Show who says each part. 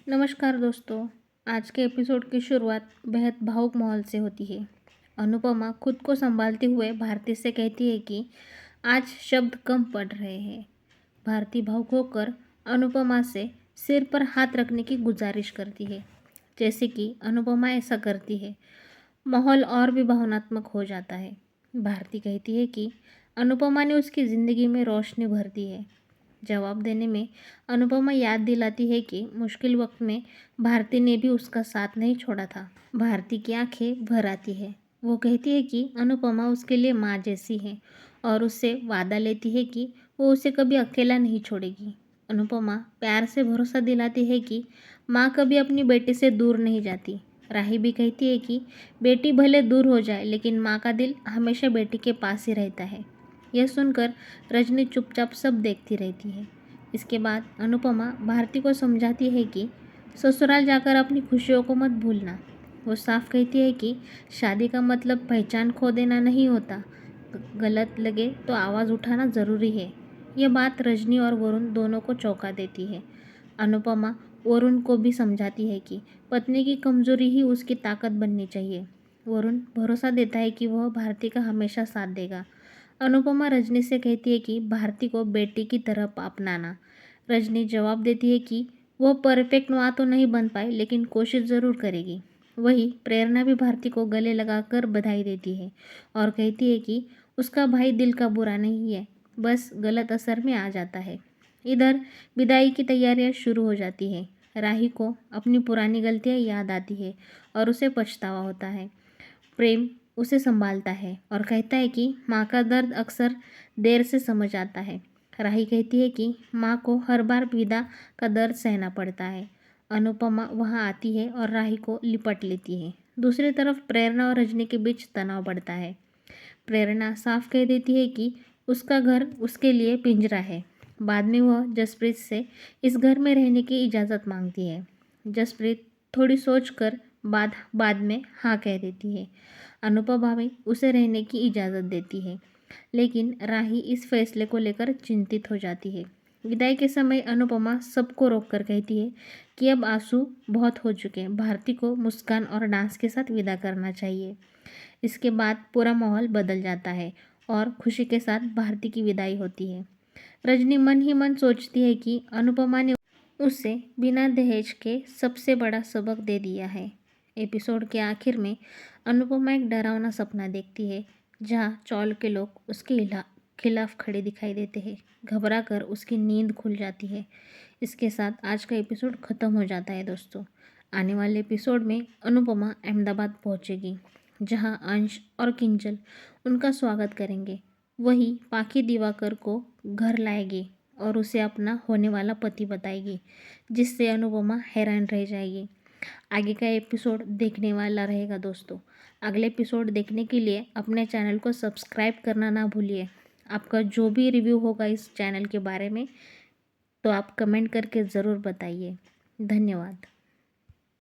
Speaker 1: नमस्कार दोस्तों। आज के एपिसोड की शुरुआत बेहद भावुक माहौल से होती है। अनुपमा खुद को संभालते हुए भारती से कहती है कि आज शब्द कम पड़ रहे हैं। भारती भावुक होकर अनुपमा से सिर पर हाथ रखने की गुजारिश करती है। जैसे कि अनुपमा ऐसा करती है, माहौल और भी भावनात्मक हो जाता है। भारती कहती है कि अनुपमा ने उसकी ज़िंदगी में रोशनी भर दी है। जवाब देने में अनुपमा याद दिलाती है कि मुश्किल वक्त में भारती ने भी उसका साथ नहीं छोड़ा था। भारती की आंखें भर आती है। वो कहती है कि अनुपमा उसके लिए माँ जैसी है और उससे वादा लेती है कि वो उसे कभी अकेला नहीं छोड़ेगी। अनुपमा प्यार से भरोसा दिलाती है कि माँ कभी अपनी बेटी से दूर नहीं जाती। राही भी कहती है कि बेटी भले दूर हो जाए लेकिन माँ का दिल हमेशा बेटी के पास ही रहता है। यह सुनकर रजनी चुपचाप सब देखती रहती है। इसके बाद अनुपमा भारती को समझाती है कि ससुराल जाकर अपनी खुशियों को मत भूलना। वो साफ कहती है कि शादी का मतलब पहचान खो देना नहीं होता। गलत लगे तो आवाज़ उठाना ज़रूरी है। यह बात रजनी और वरुण दोनों को चौंका देती है। अनुपमा वरुण को भी समझाती है कि पत्नी की कमजोरी ही उसकी ताकत बननी चाहिए। वरुण भरोसा देता है कि वह भारती का हमेशा साथ देगा। अनुपमा रजनी से कहती है कि भारती को बेटी की तरह अपनाना। रजनी जवाब देती है कि वह परफेक्ट माँ तो नहीं बन पाई लेकिन कोशिश ज़रूर करेगी। वही प्रेरणा भी भारती को गले लगाकर बधाई देती है और कहती है कि उसका भाई दिल का बुरा नहीं है, बस गलत असर में आ जाता है। इधर विदाई की तैयारियां शुरू हो जाती है। राही को अपनी पुरानी गलतियां याद आती है और उसे पछतावा होता है। प्रेम उसे संभालता है और कहता है कि माँ का दर्द अक्सर देर से समझ आता है। राही कहती है कि माँ को हर बार विदा का दर्द सहना पड़ता है। अनुपमा वहाँ आती है और राही को लिपट लेती है। दूसरी तरफ प्रेरणा और रजनी के बीच तनाव बढ़ता है। प्रेरणा साफ कह देती है कि उसका घर उसके लिए पिंजरा है। बाद में वह जसप्रीत से इस घर में रहने की इजाज़त मांगती है। जसप्रीत थोड़ी सोचकर बाद में हाँ कह देती है। अनुपमा भी उसे रहने की इजाज़त देती है, लेकिन राही इस फैसले को लेकर चिंतित हो जाती है। विदाई के समय अनुपमा सबको रोककर कहती है कि अब आंसू बहुत हो चुके हैं, भारती को मुस्कान और डांस के साथ विदा करना चाहिए। इसके बाद पूरा माहौल बदल जाता है और खुशी के साथ भारती की विदाई होती है। रजनी मन ही मन सोचती है कि अनुपमा ने उसे बिना दहेज के सबसे बड़ा सबक दे दिया है। एपिसोड के आखिर में अनुपमा एक डरावना सपना देखती है जहाँ चौल के लोग उसके खिलाफ खड़े दिखाई देते हैं। घबरा कर उसकी नींद खुल जाती है। इसके साथ आज का एपिसोड ख़त्म हो जाता है दोस्तों। आने वाले एपिसोड में अनुपमा अहमदाबाद पहुंचेगी जहां अंश और किंजल उनका स्वागत करेंगे। वही पाखी दिवाकर को घर लाएगी और उसे अपना होने वाला पति बताएगी, जिससे अनुपमा हैरान रह जाएगी। आगे का एपिसोड देखने वाला रहेगा दोस्तों। अगले एपिसोड देखने के लिए अपने चैनल को सब्सक्राइब करना ना भूलिए। आपका जो भी रिव्यू होगा इस चैनल के बारे में तो आप कमेंट करके ज़रूर बताइए। धन्यवाद।